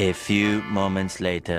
A few moments later.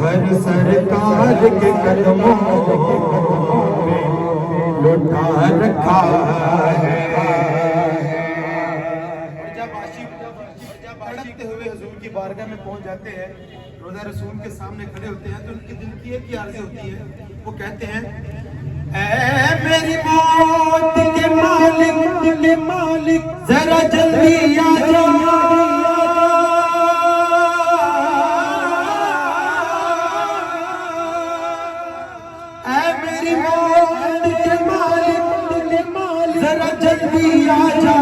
ہر سرکار کے قدموں میں لٹا رکھا ہے۔ جب بھٹکتے ہوئے حضور کی بارگاہ میں پہنچ جاتے ہیں، روضہ رسول کے سامنے کھڑے ہوتے ہیں، تو ان کے دل کی ایک ہی عرض ہوتی ہے، وہ کہتے ہیں اے میری موت کے مالک ذرا جلدی آ جا، اے میری موت کے مالک ذرا جلدی آ جا،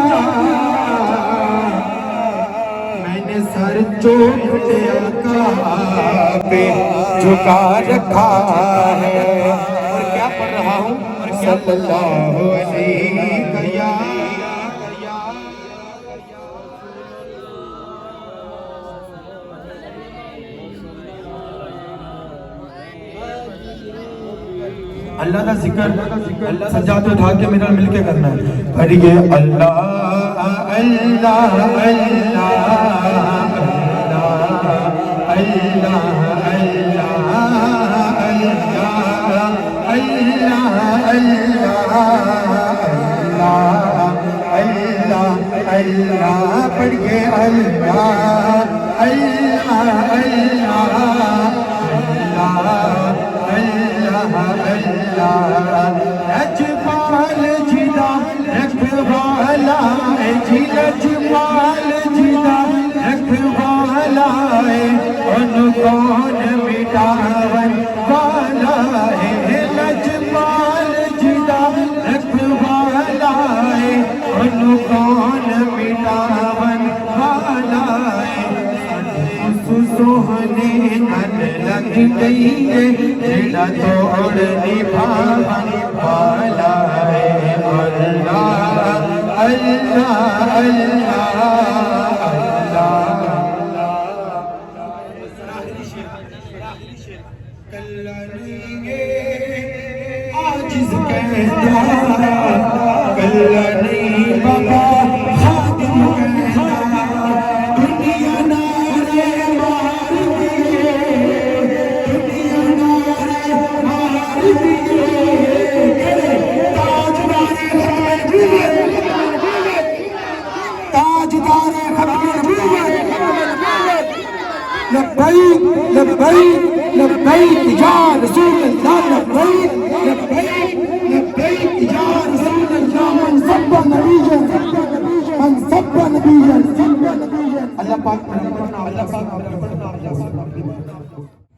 میں نے سر چوٹ آقا پہ جھکا رکھا ہے، اور کیا پڑھ رہا ہوں؟ صلی اللہ علیہ وسلم۔ اللہ کا ذکر سجادہ اٹھا کے میرا مل کے کرنا ہے۔ پڑھیے اللہ اللہ اللہ اللہ اللہ پڑھیے اللہ اللہ لجپال جدا رکھوالا ہے جی، لجپال جدا رکھوالا ہے، ان کون مٹاون والا ہے، لجپال جدا رکھوالا ہے، ان کون مٹاون والا ہے۔ سوہنے ان لگ گئی ہے، جڑا توڑ نبھاون والا ہے، اللہ اللہ اللہ عاجز کہنا کلا نہیں بابا خادم کہنا، دنیا نارے مار دیے، دنیا نارے مار دیے، تاجدار لبیک لبیک لبیک یا رسول اللہ، لبیک لبیک لبیک یا رسول اللہ، من سب نبیًا من سب نبیًا۔ اللہ پاک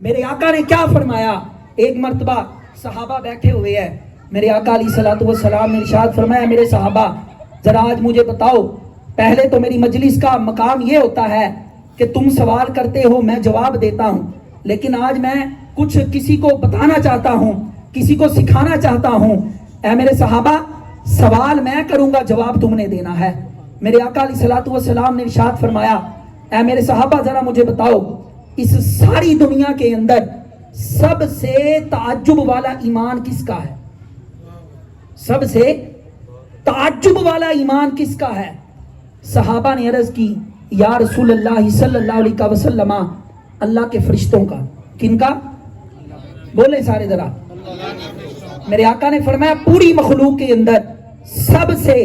میرے آقا نے کیا فرمایا؟ ایک مرتبہ صحابہ بیٹھے ہوئے ہیں، میرے آقا علیہ الصلوۃ والسلام نے ارشاد فرمایا میرے صحابہ ذرا آج مجھے بتاؤ، پہلے تو میری مجلس کا مقام یہ ہوتا ہے کہ تم سوال کرتے ہو میں جواب دیتا ہوں، لیکن آج میں کچھ کسی کو بتانا چاہتا ہوں، کسی کو سکھانا چاہتا ہوں۔ اے میرے صحابہ سوال میں کروں گا، جواب تم نے دینا ہے۔ میرے آقا علیہ الصلوۃ والسلام نے ارشاد فرمایا اے میرے صحابہ ذرا مجھے بتاؤ، اس ساری دنیا کے اندر سب سے تعجب والا ایمان کس کا ہے؟ سب سے تعجب والا ایمان کس کا ہے؟ صحابہ نے عرض کی یا رسول اللہ صلی اللہ علیہ وسلم اللہ کے فرشتوں کا۔ کن کا؟ بولے سارے ذرا۔ میرے آقا نے فرمایا پوری مخلوق کے اندر سب سے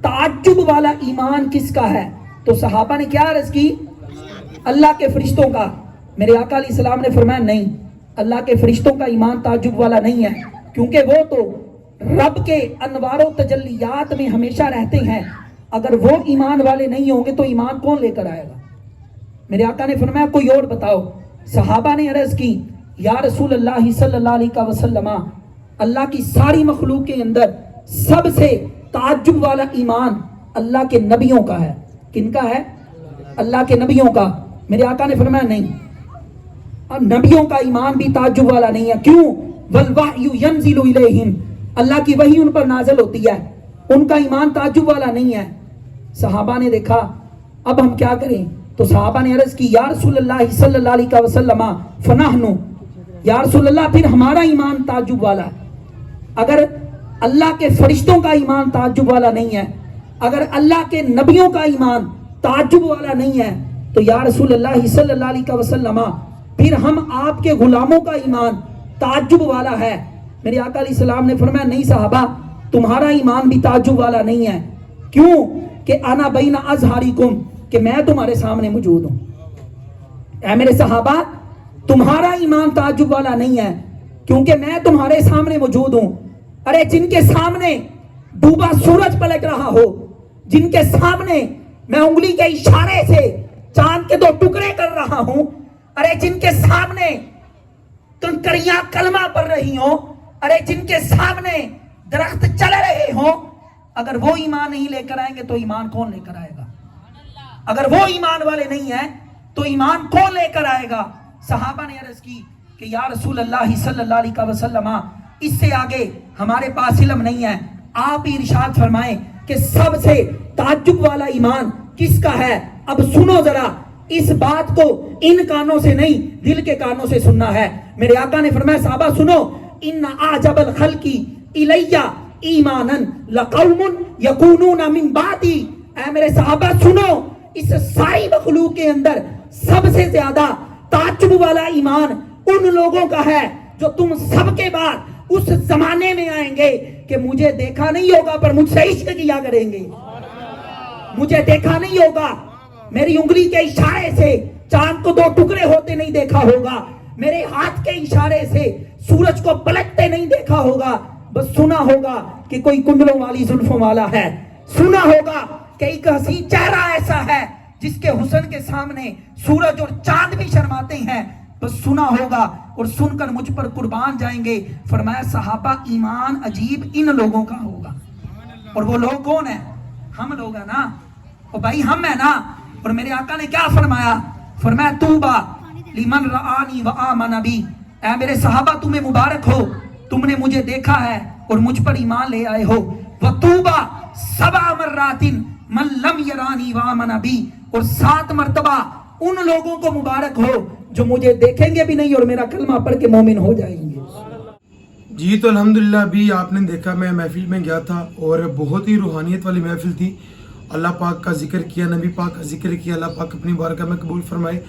تعجب والا ایمان کس کا ہے؟ تو صحابہ نے کیا عرض کی؟ اللہ کے فرشتوں کا۔ میرے آقا علیہ السلام نے فرمایا نہیں، اللہ کے فرشتوں کا ایمان تعجب والا نہیں ہے، کیونکہ وہ تو رب کے انوار و تجلیات میں ہمیشہ رہتے ہیں، اگر وہ ایمان والے نہیں ہوں گے تو ایمان کون لے کر آئے گا؟ میرے آقا نے فرمایا کوئی اور بتاؤ۔ صحابہ نے عرض کی یا رسول اللہ صلی اللہ علیہ وسلم اللہ کی ساری مخلوق کے اندر سب سے تعجب والا ایمان اللہ کے نبیوں کا ہے۔ کن کا ہے؟ اللہ کے نبیوں کا۔ میرے آقا نے فرمایا نہیں، نبیوں کا ایمان بھی تعجب والا نہیں ہے۔ کیوں؟ والوحی ینزل الیہم، اللہ کی وحی ان پر نازل ہوتی ہے، ان کا ایمان تعجب والا نہیں ہے۔ صحابہ نے دیکھا اب ہم کیا کریں؟ تو صحابہ نے عرض کی یا رسول اللہ صلی اللہ علیہ وسلم فنحن، یا رسول اللہ پھر ہمارا ایمان تعجب والا ہے۔ اگر اللہ کے فرشتوں کا ایمان تعجب والا نہیں ہے، اگر اللہ کے نبیوں کا ایمان تعجب والا نہیں ہے، تو یا رسول اللہ صلی اللہ علیہ وسلم پھر ہم آپ کے غلاموں کا ایمان تعجب والا ہے. میرے آقا علیہ السلام نے فرمایا نہیں صحابہ تمہارا ایمان بھی تعجب والا نہیں ہے. کیوں؟ کہ انا بین اظہارکم، کہ میں تمہارے سامنے موجود ہوں. اے میرے صحابہ تمہارا ایمان تعجب والا نہیں ہے کیونکہ میں تمہارے سامنے موجود ہوں. ارے جن کے سامنے ڈوبا سورج پلٹ رہا ہو، جن کے سامنے میں انگلی کے اشارے سے چاند کے 2 ٹکڑے کر رہا ہوں، ارے جن کے سامنے کنکریاں کلمہ پڑھ رہی ہوں، ارے جن کے سامنے درخت چل رہے ہوں، اگر وہ ایمان نہیں لے کر آئیں گے تو ایمان کون لے کر آئے گا؟ اگر وہ ایمان والے نہیں ہیں تو ایمان کون لے کر آئے گا؟ صحابہ نے عرض کی کہ یا رسول اللہ صلی اللہ علیہ وسلم اس سے آگے ہمارے پاس علم نہیں ہے. آپ ہی ارشاد فرمائیں کہ سب سے تعجب والا ایمان کس کا ہے؟ اب سنو ذرا، اس بات کو ان کانوں سے نہیں دل کے کانوں سے سننا ہے. میرے آقا نے فرمایا صحابہ سنو، ان اعجب الخلق الیہ ایمانا لقوم یکونون من بعدی. اے میرے صحابہ سنو، اس ساری مخلوق کے اندر سب سے زیادہ تعجب والا ایمان ان لوگوں کا ہے جو تم سب کے بعد اس زمانے میں آئیں گے کہ مجھے دیکھا نہیں ہوگا پر مجھ سے عشق کیا کریں گے. مجھے دیکھا نہیں ہوگا، میری انگلی کے اشارے سے چاند کو 2 ٹکڑے ہوتے نہیں دیکھا ہوگا، میرے ہاتھ کے اشارے سے سورج کو پلٹتے نہیں دیکھا ہوگا، بس سنا ہوگا کہ کوئی کنڈلوں والی زلفوں والا ہے، سنا ہوگا کہ ایک حسین چہرہ ایسا ہے جس کے حسن کے سامنے سورج اور چاند بھی شرماتے ہیں، بس سنا ہوگا اور سن کر مجھ پر قربان جائیں گے. فرمایا صحابہ ایمان عجیب ان لوگوں کا ہوگا. اور وہ لوگ کون ہیں؟ ہم لوگ ہیں نا، اور بھائی ہم ہیں نا. اور میرے آقا نے کیا فرمایا؟ فرمایا طوبیٰ لمن رآنی وآمن بی. اے میرے صحابہ تمہیں مبارک ہو، تم نے مجھے دیکھا ہے اور مجھ پر ایمان لے آئے ہو. وطوبیٰ 7 مرات من لم یرانی وآمن بی. اور 7 مرتبہ ان لوگوں کو مبارک ہو جو مجھے دیکھیں گے بھی نہیں اور میرا کلمہ پڑھ کے مومن ہو جائیں گے. جی تو الحمدللہ ابھی آپ نے دیکھا میں محفل میں گیا تھا اور بہت ہی روحانیت والی محفل تھی. اللہ پاک کا ذکر کیا، نبی پاک کا ذکر کیا. اللہ پاک اپنی بارگاہ میں قبول فرمائے.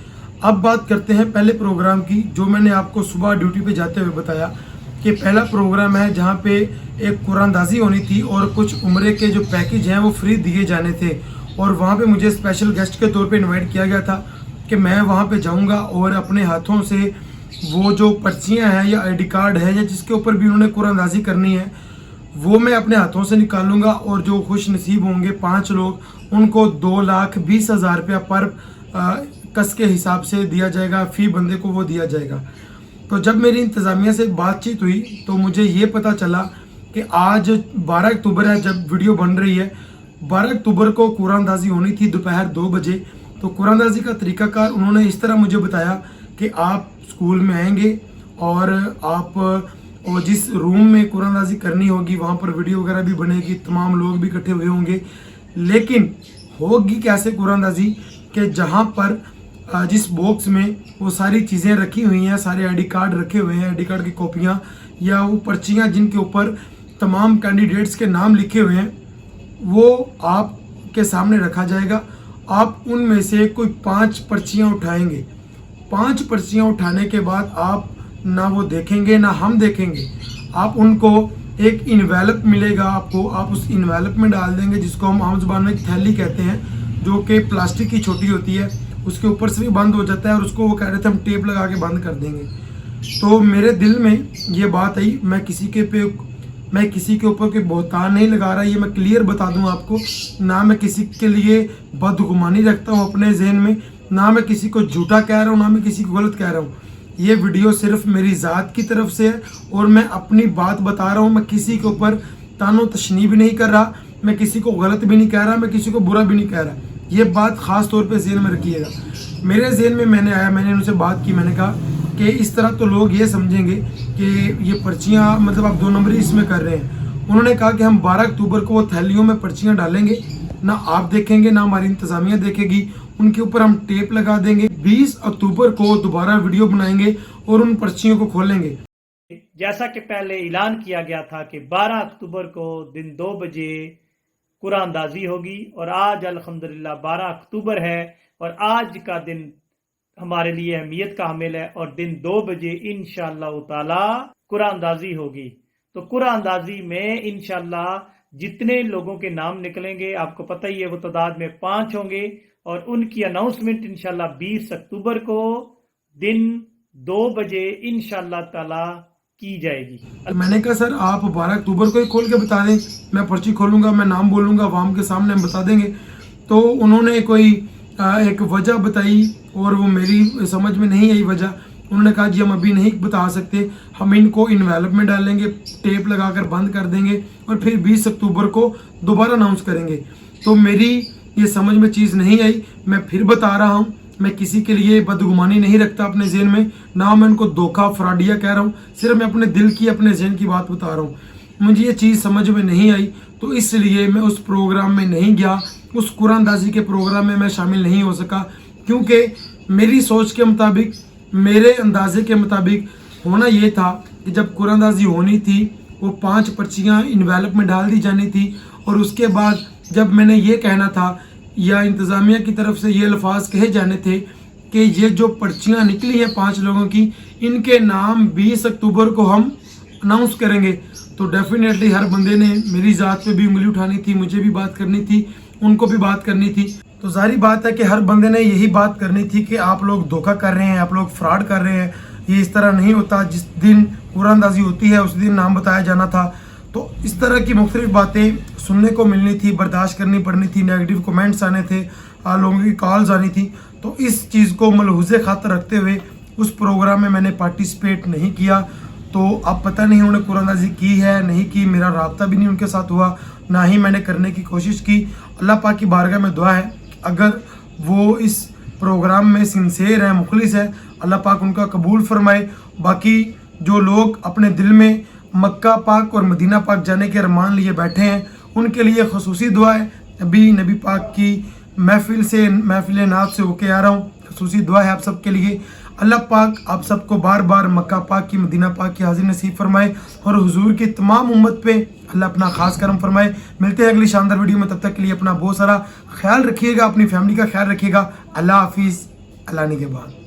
اب بات کرتے ہیں پہلے پروگرام کی، جو میں نے آپ کو صبح ڈیوٹی پہ جاتے ہوئے بتایا کہ پہلا پروگرام ہے جہاں پہ ایک قرآن دازی ہونی تھی اور کچھ عمرے کے جو پیکج ہیں وہ فری دیے جانے تھے. اور وہاں پہ مجھے اسپیشل گیسٹ کے طور پہ انوائٹ کیا گیا تھا کہ میں وہاں پہ جاؤں گا اور اپنے ہاتھوں سے وہ جو پرچیاں ہیں یا آئی ڈی کارڈ ہے یا جس کے اوپر بھی انہوں نے قرآن دازی کرنی ہے وہ میں اپنے ہاتھوں سے نکالوں گا. اور جو خوش نصیب ہوں گے 5 لوگ ان کو 2,20,000 روپیہ پر کس کے حساب سے دیا جائے گا، فی بندے کو وہ دیا جائے گا. تو جب میری انتظامیہ سے بات چیت ہوئی تو مجھے یہ پتہ چلا کہ آج 12 اکتوبر ہے، جب ویڈیو بن رہی ہے 12 اکتوبر کو قرآن دازی ہونی تھی دوپہر 2 بجے. تو قرآن دازی کا طریقہ کار انہوں نے اس طرح مجھے بتایا کہ آپ اسکول میں آئیں گے اور آپ جس روم میں قرآن دازی کرنی ہوگی وہاں پر ویڈیو وغیرہ بھی بنے گی، تمام لوگ بھی اکٹھے ہوئے ہوں گے. لیکن ہوگی کیسے قرآن دازی کہ جہاں پر جس باکس میں وہ ساری چیزیں رکھی ہوئی ہیں، سارے آئی ڈی کارڈ رکھے ہوئے ہیں، آئی ڈی کارڈ کی کاپیاں یا وہ پرچیاں جن کے اوپر تمام کینڈیڈیٹس کے نام لکھے ہوئے ہیں، وہ آپ کے سامنے رکھا جائے گا. آپ ان میں سے کوئی 5 پرچیاں اٹھائیں گے. 5 پرچیاں اٹھانے کے بعد آپ نہ وہ دیکھیں گے نہ ہم دیکھیں گے. آپ ان کو ایک انویلپ ملے گا آپ کو، آپ اس انویلپ میں ڈال دیں گے جس کو ہم عام زبان میں تھیلی کہتے ہیں، جو کہ پلاسٹک کی چھوٹی ہوتی ہے، اس کے اوپر سے بھی بند ہو جاتا ہے اور اس کو وہ کہہ رہے تھے ہم ٹیپ لگا کے بند کر دیں گے. تو میرے دل میں یہ بات آئی، میں کسی کے اوپر کوئی بہتان نہیں لگا رہا، یہ میں کلیئر بتا دوں آپ کو. نہ میں کسی کے لیے بدگمانی رکھتا ہوں اپنے ذہن میں، نہ میں کسی کو جھوٹا کہہ رہا ہوں، نہ میں کسی کو غلط کہہ رہا ہوں. یہ ویڈیو صرف میری ذات کی طرف سے ہے اور میں اپنی بات بتا رہا ہوں. میں کسی کے اوپر تان و تشنیع بھی نہیں کر رہا، میں کسی کو غلط بھی نہیں کہہ رہا، میں کسی کو برا بھی نہیں کہہ رہا. یہ بات خاص طور پہ ذہن میں رکھیے گا. میرے ذہن میں نے آیا، میں نے ان سے بات کی، میں نے کہا کہ اس طرح تو لوگ یہ سمجھیں گے کہ یہ پرچیاں مطلب آپ 2 نمبری اس میں کر رہے ہیں. انہوں نے کہا کہ ہم 12 اکتوبر کو وہ تھیلیوں میں پرچیاں ڈالیں گے، نہ آپ دیکھیں گے نہ ہماری انتظامیہ دیکھے گی، ان کے اوپر ہم ٹیپ لگا دیں گے. 20 اکتوبر کو دوبارہ ویڈیو بنائیں گے اور ان پرچیوں کو کھولیں گے. جیسا کہ پہلے اعلان کیا گیا تھا کہ 12 اکتوبر کو دن 2 بجے قرآن دازی ہوگی، اور آج الحمدللہ 12 اکتوبر ہے اور آج کا دن ہمارے لیے اہمیت کا حامل ہے، اور دن 2 بجے انشاءاللہ تعالی قرآن اندازی ہوگی۔ تو قرآن اندازی میں انشاءاللہ جتنے لوگوں کے نام نکلیں گے، آپ کو پتہ ہی ہے وہ تعداد میں 5 ہوں گے، اور ان کی اناؤنسمنٹ انشاءاللہ 20 اکتوبر کو دن 2 بجے انشاءاللہ تعالی کی جائے گی۔ میں نے کہا سر آپ 12 اکتوبر کو ہی کھول کے بتا دیں، میں پرچی کھولوں گا، میں نام بولوں گا، عوام کے سامنے ہم بتا دیں گے۔ تو انہوں نے کوئی ایک وجہ بتائی اور وہ میری سمجھ میں نہیں آئی وجہ۔ انہوں نے کہا جی ہم ابھی نہیں بتا سکتے، ہم ان کو انویلپ میں ڈالیں گے، ٹیپ لگا کر بند کر دیں گے اور پھر 20 اکتوبر کو دوبارہ اناؤنس کریں گے۔ تو میری یہ سمجھ میں چیز نہیں آئی، میں پھر بتا رہا ہوں، میں کسی کے لیے بدگمانی نہیں رکھتا اپنے ذہن میں، نہ میں ان کو دھوکہ فراڈیا کہہ رہا ہوں، صرف میں اپنے دل کی اپنے ذہن کی بات بتا رہا ہوں۔ مجھے یہ چیز سمجھ میں نہیں آئی تو اس لیے میں اس پروگرام میں نہیں گیا، اس قرآن اندازی کے پروگرام میں شامل نہیں ہو سکا، کیونکہ میری سوچ کے مطابق، میرے اندازے کے مطابق ہونا یہ تھا کہ جب قرآن اندازی ہونی تھی وہ 5 پرچیاں انویلپ میں ڈال دی جانی تھی، اور اس کے بعد جب میں نے یہ کہنا تھا یا انتظامیہ کی طرف سے یہ الفاظ کہے جانے تھے کہ یہ جو پرچیاں نکلی ہیں 5 لوگوں کی، ان کے نام 20 اکتوبر کو ہم اناؤنس کریں گے، تو ڈیفینیٹلی ہر بندے نے میری ذات پہ بھی انگلی اٹھانی تھی، مجھے بھی بات کرنی تھی، ان کو بھی بات کرنی تھی۔ تو ظاہری بات ہے کہ ہر بندے نے یہی بات کرنی تھی کہ آپ لوگ دھوکہ کر رہے ہیں، آپ لوگ فراڈ کر رہے ہیں، یہ اس طرح نہیں ہوتا، جس دن قرآن اندازی ہوتی ہے اس دن نام بتایا جانا تھا۔ تو اس طرح کی مختلف باتیں سننے کو ملنی تھی، برداشت کرنی پڑنی تھی، نیگیٹو کومنٹس آنے تھے، لوگوں کی کالز آنی تھی۔ تو اس چیز کو ملحوظ خاطر رکھتے ہوئے اس پروگرام میں نے پارٹیسپیٹ نہیں کیا۔ تو اب پتہ نہیں انہوں نے قرآن اندازی کی ہے نہیں کی، میرا رابطہ بھی نہیں ان کے ساتھ ہوا، نہ ہی میں نے کرنے کی کوشش کی۔ اللہ پاک کی بارگاہ میں دعا ہے اگر وہ اس پروگرام میں سنسیئر ہیں، مخلص ہے، اللہ پاک ان کا قبول فرمائے۔ باقی جو لوگ اپنے دل میں مکہ پاک اور مدینہ پاک جانے کے ارمان لیے بیٹھے ہیں، ان کے لیے خصوصی دعا ہے۔ ابھی نبی پاک کی محفل نعت سے ہو کے آ رہا ہوں، خصوصی دعا ہے آپ سب کے لیے۔ اللہ پاک آپ سب کو بار بار مکہ پاک کی، مدینہ پاک کی حاضر نصیب فرمائے، اور حضور کی تمام امت پہ اللہ اپنا خاص کرم فرمائے۔ ملتے ہیں اگلی شاندار ویڈیو میں، تب تک کے لیے اپنا بہت سارا خیال رکھیے گا، اپنی فیملی کا خیال رکھیے گا۔ اللہ حافظ، اللہ نگہبان۔